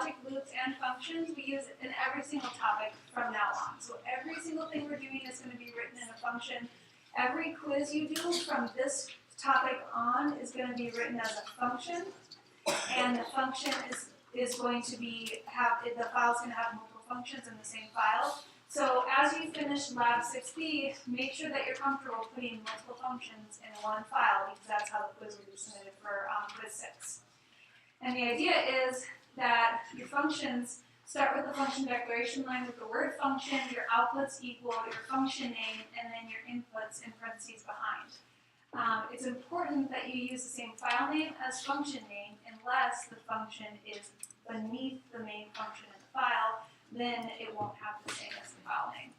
logic, loops, and functions we use in every single topic from now on. So every single thing we're doing is going to be written in a function. Every quiz you do from this topic on is going to be written as a function, and the function is going to be the file's going to have multiple functions in the same file. So as you finish Lab 6B, make sure that you're comfortable putting multiple functions in one file, because that's how the quiz will be submitted for quiz 6. And the idea is that your functions start with the function declaration line with the word function, your outputs equal your function name, and then your inputs in parentheses behind. It's important that you use the same file name as function name unless the function is beneath the main function in the file, then it won't have the same as the file name.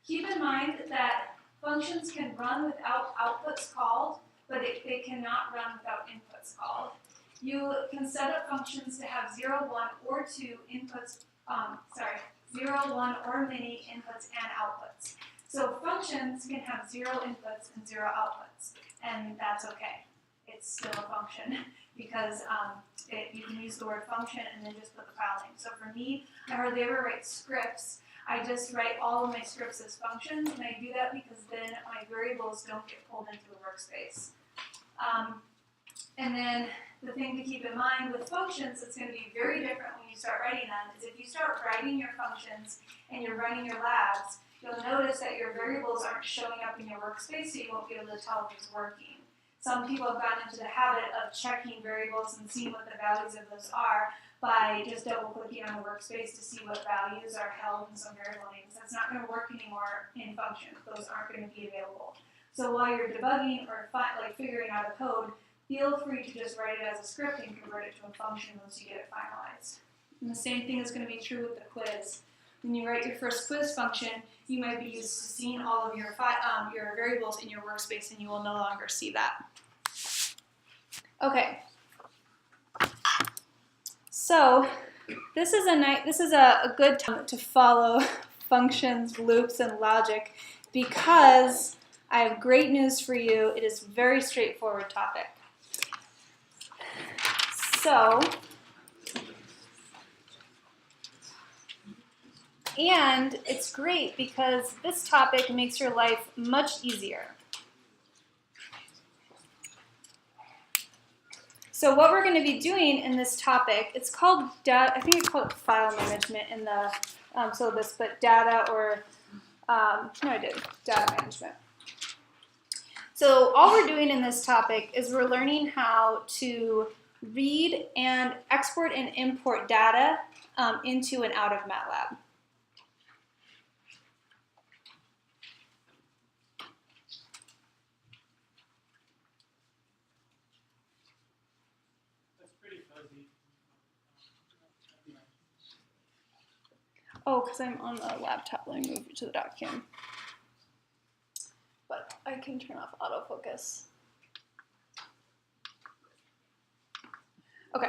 Keep in mind that functions can run without outputs called, but they cannot run without inputs called. You can set up functions to have 0, 1, or 2 inputs, 0, 1, or many inputs and outputs. So functions can have 0 inputs and 0 outputs, and that's okay. It's still a function because you can use the word function and then just put the file name. So for me, I hardly ever write scripts. I just write all of my scripts as functions, and I do that because then my variables don't get pulled into the workspace. And then the thing to keep in mind with functions that's going to be very different when you start writing them is if you start writing your functions and you're running your labs, you'll notice that your variables aren't showing up in your workspace, so you won't be able to tell if it's working. Some people have gotten into the habit of checking variables and seeing what the values of those are by just double-clicking on the workspace to see what values are held in some variable names. That's not going to work anymore in functions. Those aren't going to be available. So while you're debugging or figuring out a code, feel free to just write it as a script and convert it to a function once you get it finalized. And the same thing is going to be true with the quiz. When you write your first quiz function, you might be used to seeing all of your variables in your workspace, and you will no longer see that. Okay. So this is a good time to follow functions, loops, and logic because I have great news for you. It is a very straightforward topic. So, and it's great because this topic makes your life much easier. So what we're going to be doing in this topic, it's called I think it's called file management in the syllabus, but data or, data management. So all we're doing in this topic is we're learning how to read and export and import data into and out of MATLAB. That's pretty fuzzy. Oh, because I'm on the laptop. Let me move you to the document. But I can turn off autofocus. Okay.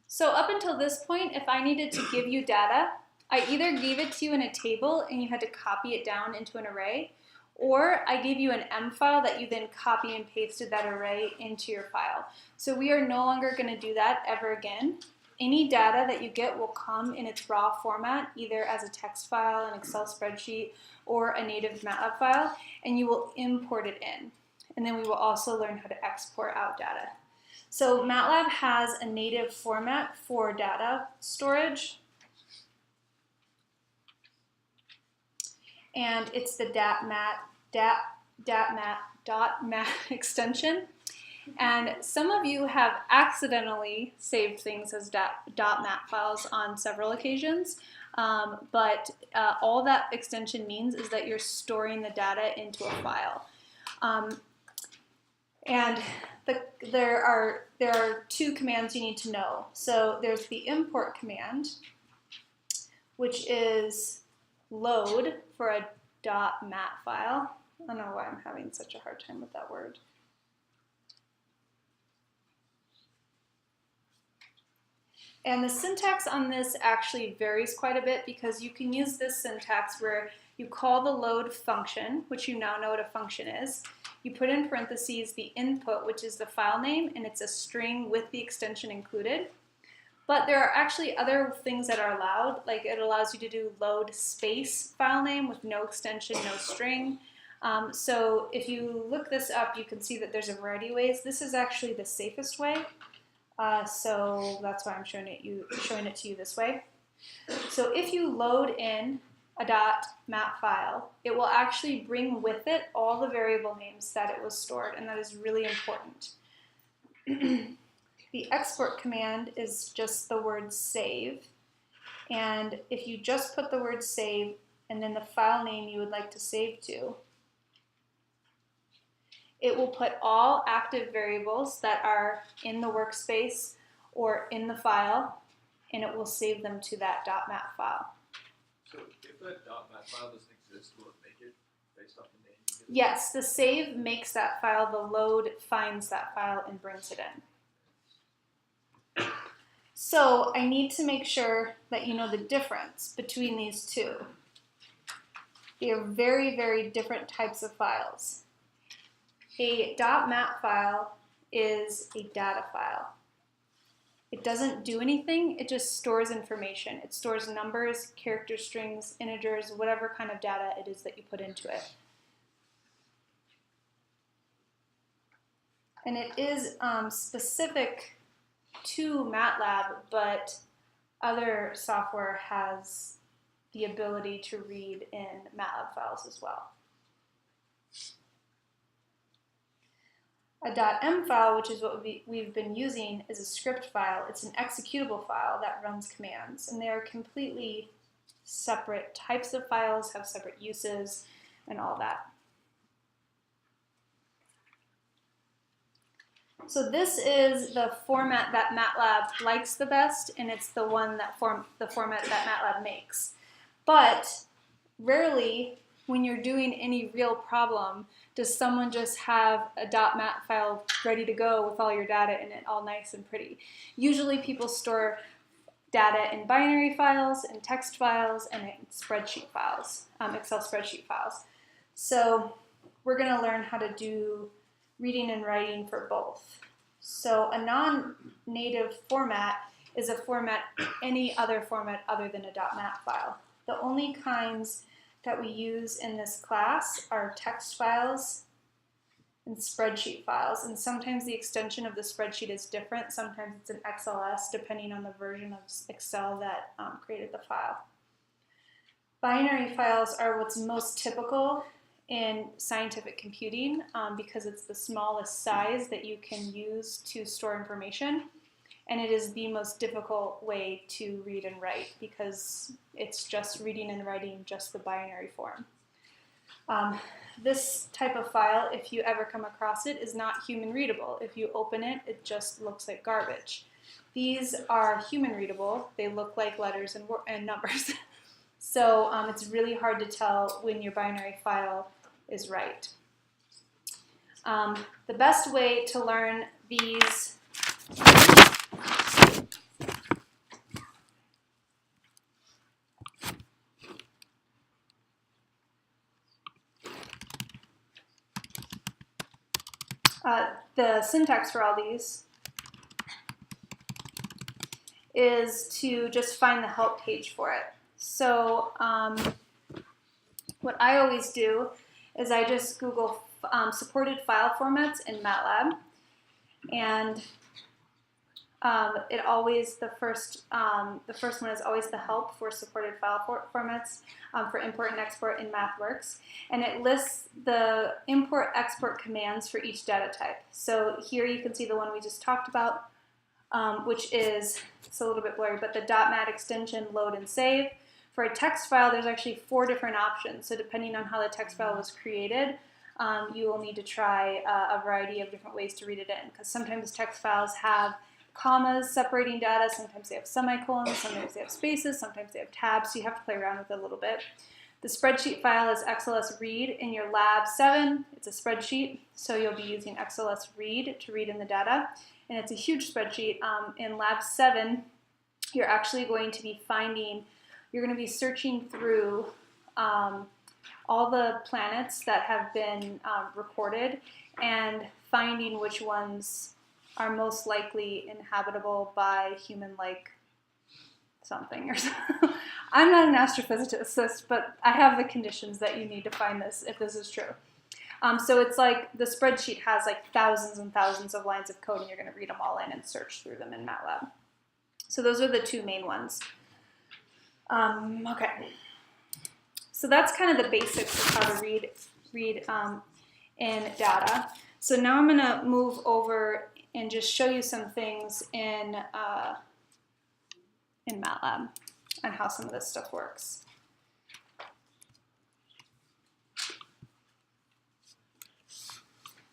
So up until this point, if I needed to give you data, I either gave it to you in a table and you had to copy it down into an array, or I gave you an M file that you then copy and pasted that array into your file. So we are no longer going to do that ever again. Any data that you get will come in its raw format, either as a text file, an Excel spreadsheet, or a native MATLAB file, and you will import it in. And then we will also learn how to export out data. So MATLAB has a native format for data storage, and it's the .mat extension. And some of you have accidentally saved things as .mat files on several occasions, but all that extension means is that you're storing the data into a file. And there are two commands you need to know. So there's the import command, which is load for a .mat file. I don't know why I'm having such a hard time with that word. And the syntax on this actually varies quite a bit because you can use this syntax where you call the load function, which you now know what a function is. You put in parentheses the input, which is the file name, and it's a string with the extension included. But there are actually other things that are allowed, like it allows you to do load space file name with no extension, no string. So if you look this up, you can see that there's a variety of ways. This is actually the safest way. So that's why I'm showing it to you this way. So if you load in a .map file, it will actually bring with it all the variable names that it was stored, and that is really important. The export command is just the word save, and if you just put the word save and then the file name you would like to save to, it will put all active variables that are in the workspace or in the file, and it will save them to that .map file. So if that .map file doesn't exist, will it make it based off the name? Yes, the save makes that file, the load finds that file and brings it in. So I need to make sure that you know the difference between these two. They are very, very different types of files. A .map file is a data file. It doesn't do anything, it just stores information. It stores numbers, character strings, integers, whatever kind of data it is that you put into it. And it is specific to MATLAB, but other software has the ability to read in MATLAB files as well. A .m file, which is what we've been using, is a script file. It's an executable file that runs commands, and they are completely separate types of files, have separate uses, and all that. So this is the format that MATLAB likes the best, and it's the one that the format that MATLAB makes. But rarely, when you're doing any real problem, does someone just have a .map file ready to go with all your data in it, all nice and pretty. Usually people store data in binary files, in text files, and in spreadsheet files, Excel spreadsheet files. So we're going to learn how to do reading and writing for both. So a non-native format is a format, any other format other than a .map file. The only kinds that we use in this class are text files and spreadsheet files, and sometimes the extension of the spreadsheet is different. Sometimes it's an XLS, depending on the version of Excel that created the file. Binary files are what's most typical in scientific computing because it's the smallest size that you can use to store information. And it is the most difficult way to read and write because it's just reading and writing just the binary form. This type of file, if you ever come across it, is not human readable. If you open it, it just looks like garbage. These are human readable. They look like letters and numbers. So it's really hard to tell when your binary file is right. The best way to learn these the syntax for all these is to just find the help page for it. So what I always do is I just Google supported file formats in MATLAB, and it always the first one is always the help for supported file formats for import and export in MathWorks, and it lists the import export commands for each data type. So here you can see the one we just talked about, which is, it's a little bit blurry, but the .mat extension load and save. For a text file, there's actually 4 different options. So depending on how the text file was created, you will need to try a variety of different ways to read it in, because sometimes text files have commas separating data, sometimes they have semicolons, sometimes they have spaces, sometimes they have tabs, so you have to play around with it a little bit. The spreadsheet file is XLS read in your Lab 7. It's a spreadsheet, so you'll be using XLS read to read in the data, and it's a huge spreadsheet. In Lab 7, you're actually going to be you're going to be searching through all the planets that have been recorded and finding which ones are most likely inhabitable by human-like something or something. I'm not an astrophysicist, but I have the conditions that you need to find this if this is true. So it's like the spreadsheet has like thousands and thousands of lines of code, and you're going to read them all in and search through them in MATLAB. So those are the two main ones. Okay. So that's kind of the basics of how to read in data. So now I'm going to move over and just show you some things in MATLAB and how some of this stuff works.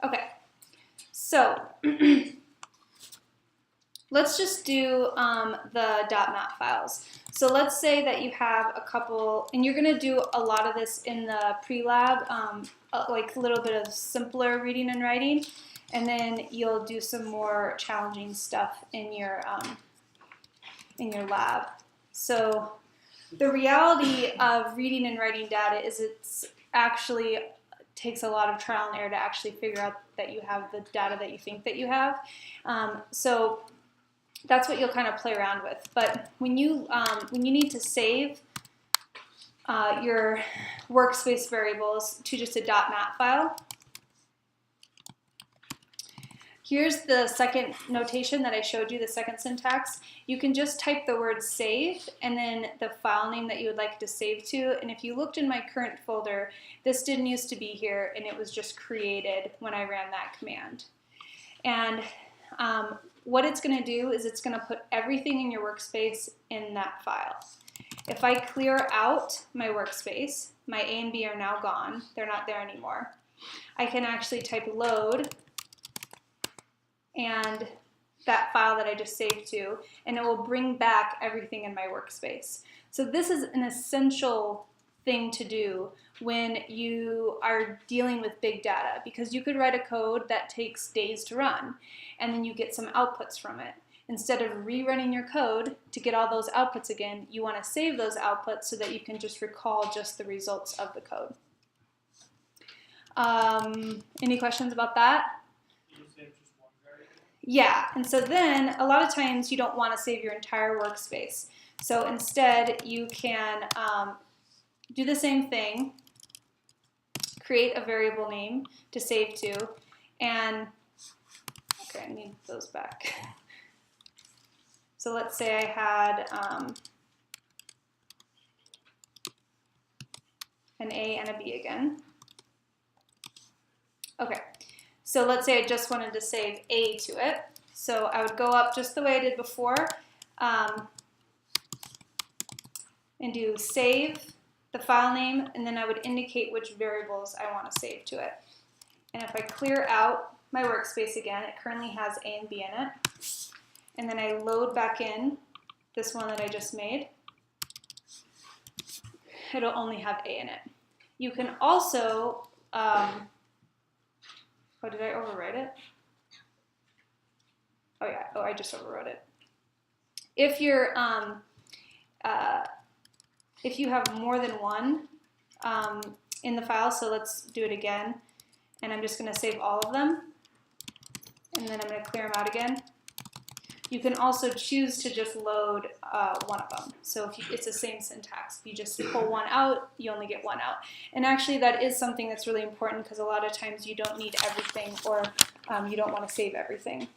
Okay, so let's just do the .mat files. So let's say that you have a couple, and you're going to do a lot of this in the pre-lab, like a little bit of simpler reading and writing, and then you'll do some more challenging stuff in your lab. So the reality of reading and writing data is it's actually takes a lot of trial and error to actually figure out that you have the data that you think that you have. So that's what you'll kind of play around with. But when you need to save your workspace variables to just a .mat file, here's the second notation that I showed you, the second syntax. You can just type the word save and then the file name that you would like to save to. And if you looked in my current folder, this didn't used to be here, and it was just created when I ran that command. And what it's going to do is it's going to put everything in your workspace in that file. If I clear out my workspace, my A and B are now gone. They're not there anymore. I can actually type load and that file that I just saved to, and it will bring back everything in my workspace. So this is an essential thing to do when you are dealing with big data, because you could write a code that takes days to run, and then you get some outputs from it. Instead of rerunning your code to get all those outputs again, you want to save those outputs so that you can just recall just the results of the code. Any questions about that? Yeah, and so then a lot of times you don't want to save your entire workspace. So instead you can do the same thing, create a variable name to save to, and okay, I need those back. So let's say I had an A and a B again. Okay. So let's say I just wanted to save A to it. So I would go up just the way I did before and do save the file name, and then I would indicate which variables I want to save to it. And if I clear out my workspace again, it currently has A and B in it. And then I load back in this one that I just made. It'll only have A in it. You can also oh, did I overwrite it? Oh yeah, oh, I just overwrote it. If you're, if you have more than one in the file, so let's do it again, and I'm just gonna save all of them, and then I'm gonna clear them out again. You can also choose to just load one of them. So if it's the same syntax. If you just pull one out, you only get one out. And actually that is something that's really important, because a lot of times you don't need everything, or you don't want to save everything.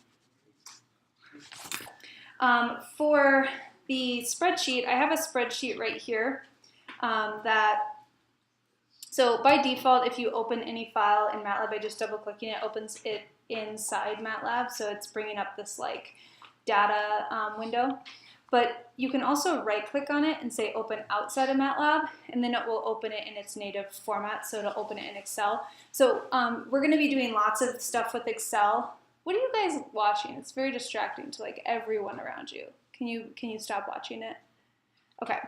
For the spreadsheet, I have a spreadsheet right here so by default, if you open any file in MATLAB by just double clicking, it opens it inside MATLAB. So it's bringing up this like data window, but you can also right click on it and say open outside of MATLAB, and then it will open it in its native format, so it'll open it in Excel. So we're going to be doing lots of stuff with Excel. What are you guys watching? It's very distracting to like everyone around you. Can you stop watching it? Okay.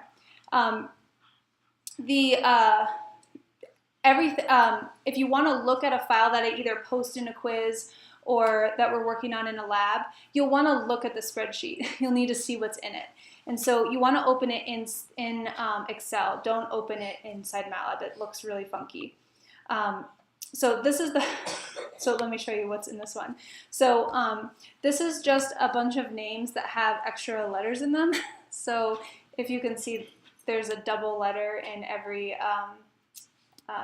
If you want to look at a file that I either post in a quiz or that we're working on in a lab, you'll want to look at the spreadsheet. You'll need to see what's in it. And so you want to open it in Excel. Don't open it inside MATLAB. It looks really funky. So this is the, so let me show you what's in this one. So this is just a bunch of names that have extra letters in them. So if you can see, there's a double letter in every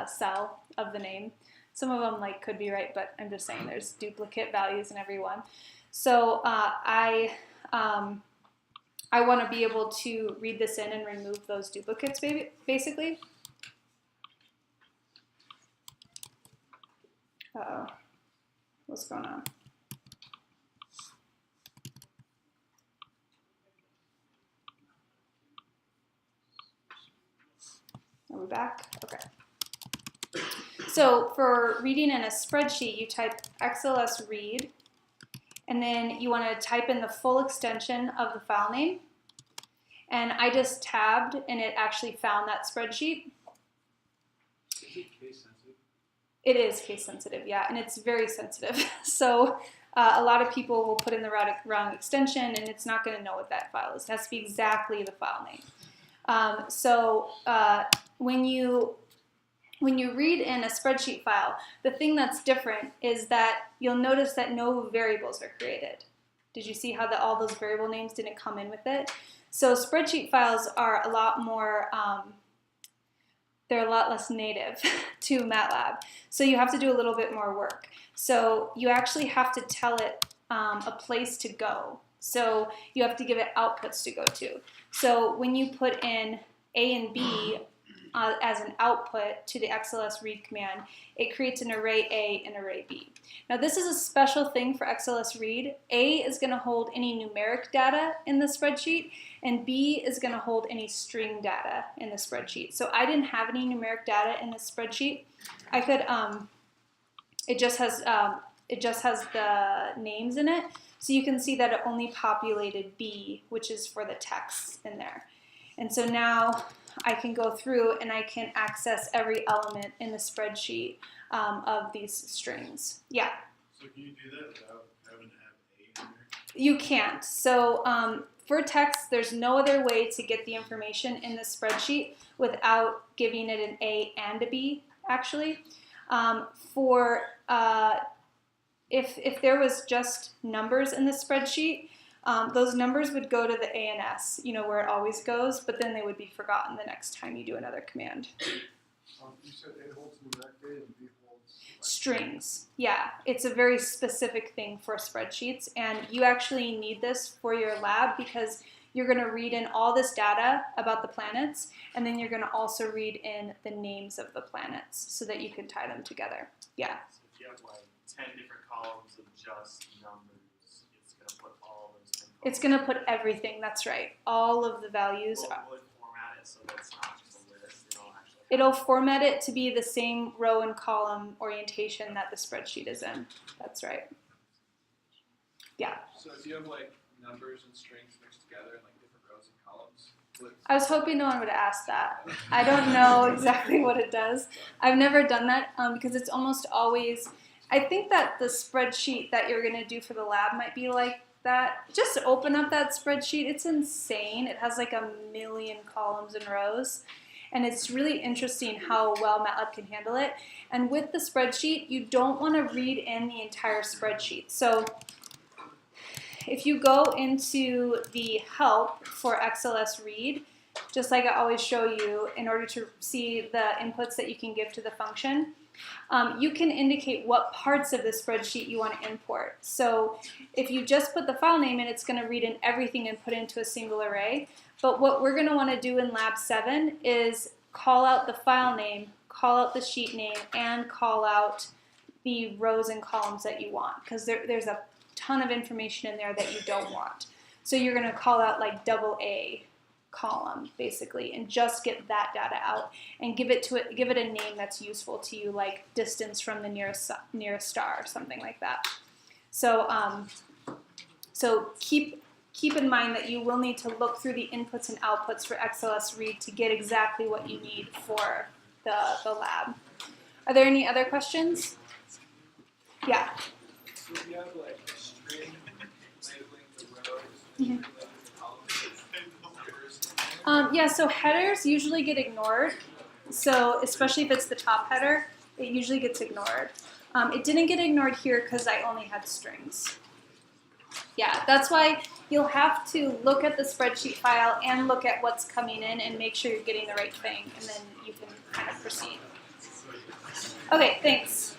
cell of the name. Some of them could be right, but I'm just saying there's duplicate values in every one. So I want to be able to read this in and remove those duplicates, basically. Uh-oh, what's going on? Are we back? Okay. So for reading in a spreadsheet, you type XLS read, and then you want to type in the full extension of the file name. And I just tabbed, and it actually found that spreadsheet. Is it case sensitive? It is case sensitive, yeah, and it's very sensitive. So a lot of people will put in the wrong extension, and it's not going to know what that file is. It has to be exactly the file name. When you read in a spreadsheet file, the thing that's different is that you'll notice that no variables are created. Did you see how all those variable names didn't come in with it? So spreadsheet files are a lot more, they're a lot less native to MATLAB. So you have to do a little bit more work. So you actually have to tell it a place to go. So you have to give it outputs to go to. So when you put in A and B as an output to the XLS read command, it creates an array A and array B. Now this is a special thing for XLS read. A is going to hold any numeric data in the spreadsheet, and B is going to hold any string data in the spreadsheet. So I didn't have any numeric data in the spreadsheet. I could, it just has the names in it. So you can see that it only populated B, which is for the text in there. And so now I can go through and I can access every element in the spreadsheet of these strings. Yeah? So can you do that without having to have A in there? You can't. So for text, there's no other way to get the information in the spreadsheet without giving it an A and a B, actually. If there was just numbers in the spreadsheet, those numbers would go to the A and S, where it always goes, but then they would be forgotten the next time you do another command. You said A holds numeric data and B holds Strings. Yeah, it's a very specific thing for spreadsheets, and you actually need this for your lab because you're going to read in all this data about the planets, and then you're going to also read in the names of the planets so that you can tie them together. Yeah. So if you have 10 different columns of just numbers, it's going to put all those 10 columns. It's going to put everything, that's right. All of the values. Will it format it so that it's not just a list? It'll format it to be the same row and column orientation that the spreadsheet is in. That's right. Yeah. So if you have numbers and strings mixed together in different rows and columns, I was hoping no one would ask that. I don't know exactly what it does. I've never done that because it's almost always, I think that the spreadsheet that you're going to do for the lab might be like that. Just open up that spreadsheet. It's insane. It has 1,000,000 columns and rows. And it's really interesting how well MATLAB can handle it. And with the spreadsheet, you don't want to read in the entire spreadsheet. So if you go into the help for XLS read, just like I always show you, in order to see the inputs that you can give to the function, you can indicate what parts of the spreadsheet you want to import. So if you just put the file name in, it's going to read in everything and put it into a single array. But what we're going to want to do in Lab 7 is call out the file name, call out the sheet name, and call out the rows and columns that you want, because there's a ton of information in there that you don't want. So you're going to call out AA column, basically, and just get that data out and give it a name that's useful to you, like distance from the nearest star or something like that. So keep in mind that you will need to look through the inputs and outputs for XLS read to get exactly what you need for the lab. Are there any other questions? Yeah. So if you have like a string labeling the rows, Mhm. and then the columns, Yeah, so headers usually get ignored. So especially if it's the top header, it usually gets ignored. It didn't get ignored here because I only had strings. Yeah, that's why you'll have to look at the spreadsheet file and look at what's coming in and make sure you're getting the right thing, and then you can kind of proceed. Okay, thanks.